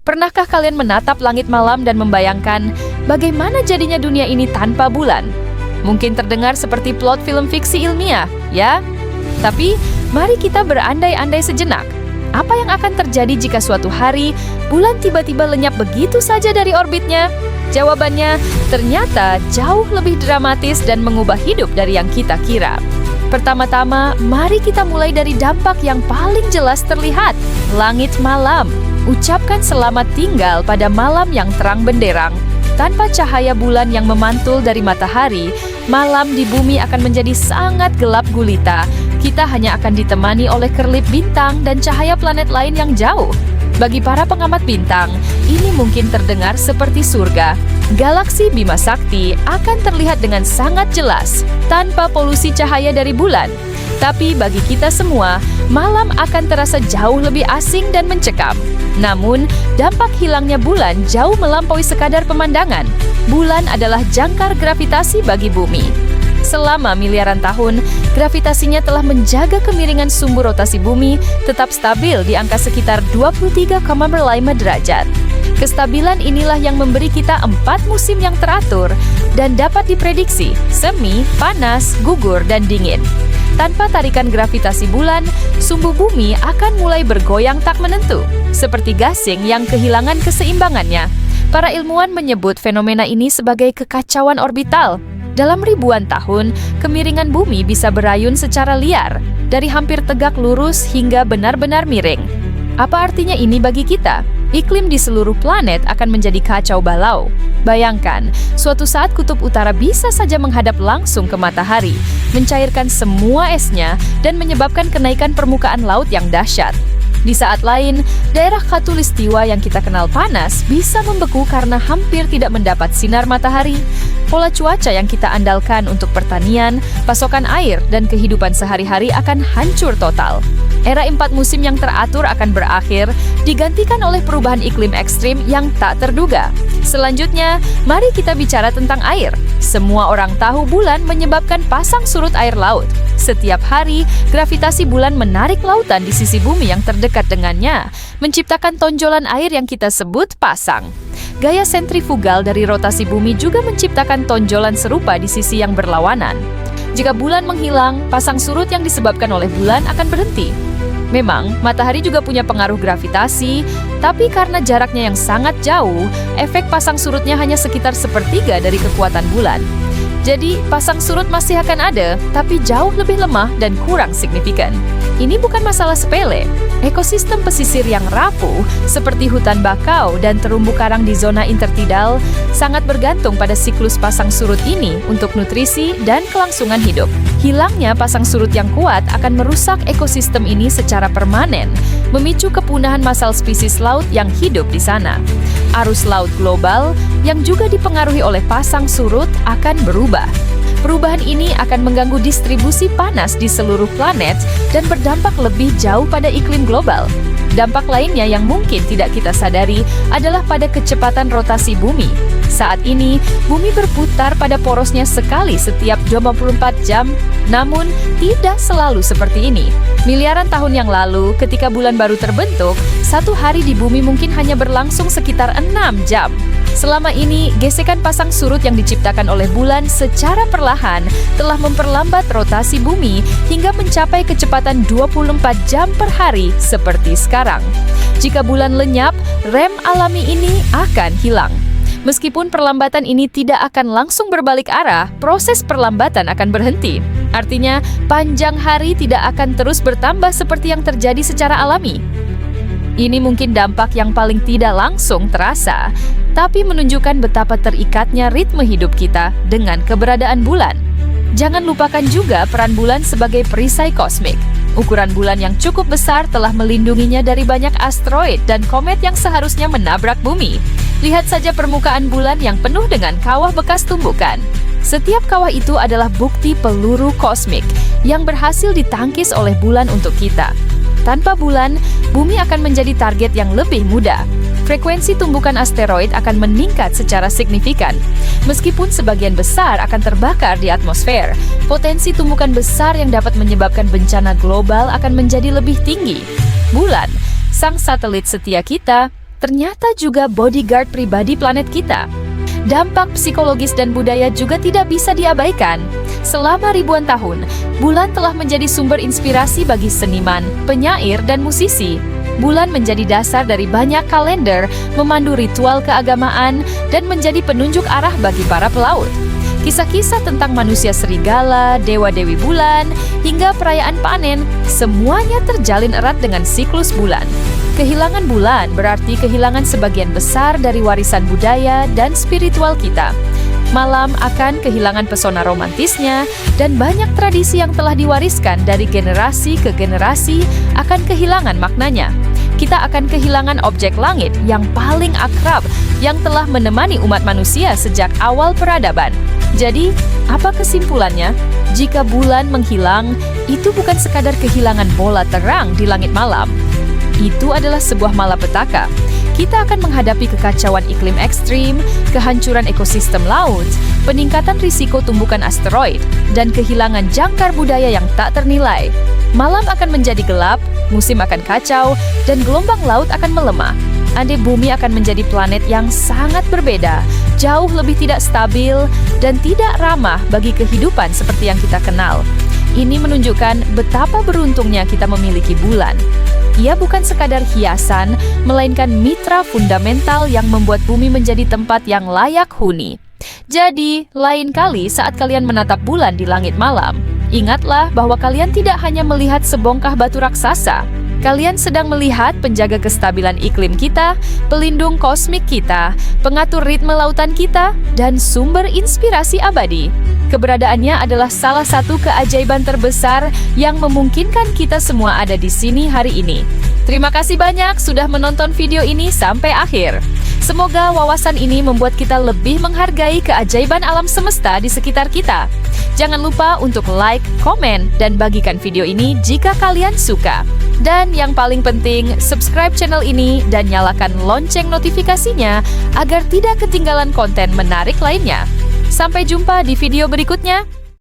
Pernahkah kalian menatap langit malam dan membayangkan bagaimana jadinya dunia ini tanpa bulan? Mungkin terdengar seperti plot film fiksi ilmiah, ya? Tapi, mari kita berandai-andai sejenak. Apa yang akan terjadi jika suatu hari bulan tiba-tiba lenyap begitu saja dari orbitnya? Jawabannya ternyata jauh lebih dramatis dan mengubah hidup dari yang kita kira. Pertama-tama, mari kita mulai dari dampak yang paling jelas terlihat, langit malam. Ucapkan selamat tinggal pada malam yang terang benderang. Tanpa cahaya bulan yang memantul dari matahari, malam di bumi akan menjadi sangat gelap gulita. Kita hanya akan ditemani oleh kerlip bintang dan cahaya planet lain yang jauh. Bagi para pengamat bintang, ini mungkin terdengar seperti surga. Galaksi Bima Sakti akan terlihat dengan sangat jelas, tanpa polusi cahaya dari bulan. Tapi bagi kita semua, malam akan terasa jauh lebih asing dan mencekam. Namun, dampak hilangnya bulan jauh melampaui sekadar pemandangan. Bulan adalah jangkar gravitasi bagi bumi. Selama miliaran tahun, gravitasinya telah menjaga kemiringan sumbu rotasi bumi tetap stabil di angka sekitar 23,5 derajat. Kestabilan inilah yang memberi kita 4 musim yang teratur dan dapat diprediksi: semi, panas, gugur, dan dingin. Tanpa tarikan gravitasi bulan, sumbu bumi akan mulai bergoyang tak menentu, seperti gasing yang kehilangan keseimbangannya. Para ilmuwan menyebut fenomena ini sebagai kekacauan orbital. Dalam ribuan tahun, kemiringan bumi bisa berayun secara liar, dari hampir tegak lurus hingga benar-benar miring. Apa artinya ini bagi kita? Iklim di seluruh planet akan menjadi kacau balau. Bayangkan, suatu saat kutub utara bisa saja menghadap langsung ke matahari, mencairkan semua esnya, dan menyebabkan kenaikan permukaan laut yang dahsyat. Di saat lain, daerah khatulistiwa yang kita kenal panas bisa membeku karena hampir tidak mendapat sinar matahari. Pola cuaca yang kita andalkan untuk pertanian, pasokan air, dan kehidupan sehari-hari akan hancur total. Era 4 musim yang teratur akan berakhir, digantikan oleh perubahan iklim ekstrim yang tak terduga. Selanjutnya, mari kita bicara tentang air. Semua orang tahu bulan menyebabkan pasang surut air laut. Setiap hari, gravitasi bulan menarik lautan di sisi bumi yang terdekat dengannya, menciptakan tonjolan air yang kita sebut pasang. Gaya sentrifugal dari rotasi bumi juga menciptakan tonjolan serupa di sisi yang berlawanan. Jika bulan menghilang, pasang surut yang disebabkan oleh bulan akan berhenti. Memang, matahari juga punya pengaruh gravitasi, tapi karena jaraknya yang sangat jauh, efek pasang surutnya hanya sekitar sepertiga dari kekuatan bulan. Jadi, pasang surut masih akan ada, tapi jauh lebih lemah dan kurang signifikan. Ini bukan masalah sepele. Ekosistem pesisir yang rapuh, seperti hutan bakau dan terumbu karang di zona intertidal, sangat bergantung pada siklus pasang surut ini untuk nutrisi dan kelangsungan hidup. Hilangnya pasang surut yang kuat akan merusak ekosistem ini secara permanen, memicu kepunahan massal spesies laut yang hidup di sana. Arus laut global yang juga dipengaruhi oleh pasang surut akan berubah. Perubahan ini akan mengganggu distribusi panas di seluruh planet dan berdampak lebih jauh pada iklim global. Dampak lainnya yang mungkin tidak kita sadari adalah pada kecepatan rotasi bumi. Saat ini, bumi berputar pada porosnya sekali setiap 24 jam, namun tidak selalu seperti ini. Miliaran tahun yang lalu, ketika bulan baru terbentuk, satu hari di bumi mungkin hanya berlangsung sekitar 6 jam. Selama ini, gesekan pasang surut yang diciptakan oleh bulan secara perlahan telah memperlambat rotasi bumi hingga mencapai kecepatan 24 jam per hari seperti sekarang. Jika bulan lenyap, rem alami ini akan hilang. Meskipun perlambatan ini tidak akan langsung berbalik arah, proses perlambatan akan berhenti. Artinya, panjang hari tidak akan terus bertambah seperti yang terjadi secara alami. Ini mungkin dampak yang paling tidak langsung terasa, tapi menunjukkan betapa terikatnya ritme hidup kita dengan keberadaan bulan. Jangan lupakan juga peran bulan sebagai perisai kosmik. Ukuran bulan yang cukup besar telah melindunginya dari banyak asteroid dan komet yang seharusnya menabrak bumi. Lihat saja permukaan bulan yang penuh dengan kawah bekas tumbukan. Setiap kawah itu adalah bukti peluru kosmik yang berhasil ditangkis oleh bulan untuk kita. Tanpa bulan, bumi akan menjadi target yang lebih mudah. Frekuensi tumbukan asteroid akan meningkat secara signifikan. Meskipun sebagian besar akan terbakar di atmosfer, potensi tumbukan besar yang dapat menyebabkan bencana global akan menjadi lebih tinggi. Bulan, sang satelit setia kita, ternyata juga bodyguard pribadi planet kita. Dampak psikologis dan budaya juga tidak bisa diabaikan. Selama ribuan tahun, bulan telah menjadi sumber inspirasi bagi seniman, penyair, dan musisi. Bulan menjadi dasar dari banyak kalender, memandu ritual keagamaan, dan menjadi penunjuk arah bagi para pelaut. Kisah-kisah tentang manusia serigala, dewa-dewi bulan, hingga perayaan panen, semuanya terjalin erat dengan siklus bulan. Kehilangan bulan berarti kehilangan sebagian besar dari warisan budaya dan spiritual kita. Malam akan kehilangan pesona romantisnya, dan banyak tradisi yang telah diwariskan dari generasi ke generasi akan kehilangan maknanya. Kita akan kehilangan objek langit yang paling akrab yang telah menemani umat manusia sejak awal peradaban. Jadi, apa kesimpulannya? Jika bulan menghilang, itu bukan sekadar kehilangan bola terang di langit malam. Itu adalah sebuah malapetaka. Kita akan menghadapi kekacauan iklim ekstrim, kehancuran ekosistem laut, peningkatan risiko tumbukan asteroid, dan kehilangan jangkar budaya yang tak ternilai. Malam akan menjadi gelap, musim akan kacau, dan gelombang laut akan melemah. Andai bumi akan menjadi planet yang sangat berbeda, jauh lebih tidak stabil, dan tidak ramah bagi kehidupan seperti yang kita kenal. Ini menunjukkan betapa beruntungnya kita memiliki bulan. Ia bukan sekadar hiasan, melainkan mitra fundamental yang membuat bumi menjadi tempat yang layak huni. Jadi, lain kali saat kalian menatap bulan di langit malam, ingatlah bahwa kalian tidak hanya melihat sebongkah batu raksasa. Kalian sedang melihat penjaga kestabilan iklim kita, pelindung kosmik kita, pengatur ritme lautan kita, dan sumber inspirasi abadi. Keberadaannya adalah salah satu keajaiban terbesar yang memungkinkan kita semua ada di sini hari ini. Terima kasih banyak sudah menonton video ini sampai akhir. Semoga wawasan ini membuat kita lebih menghargai keajaiban alam semesta di sekitar kita. Jangan lupa untuk like, komen, dan bagikan video ini jika kalian suka. Dan yang paling penting, subscribe channel ini dan nyalakan lonceng notifikasinya agar tidak ketinggalan konten menarik lainnya. Sampai jumpa di video berikutnya.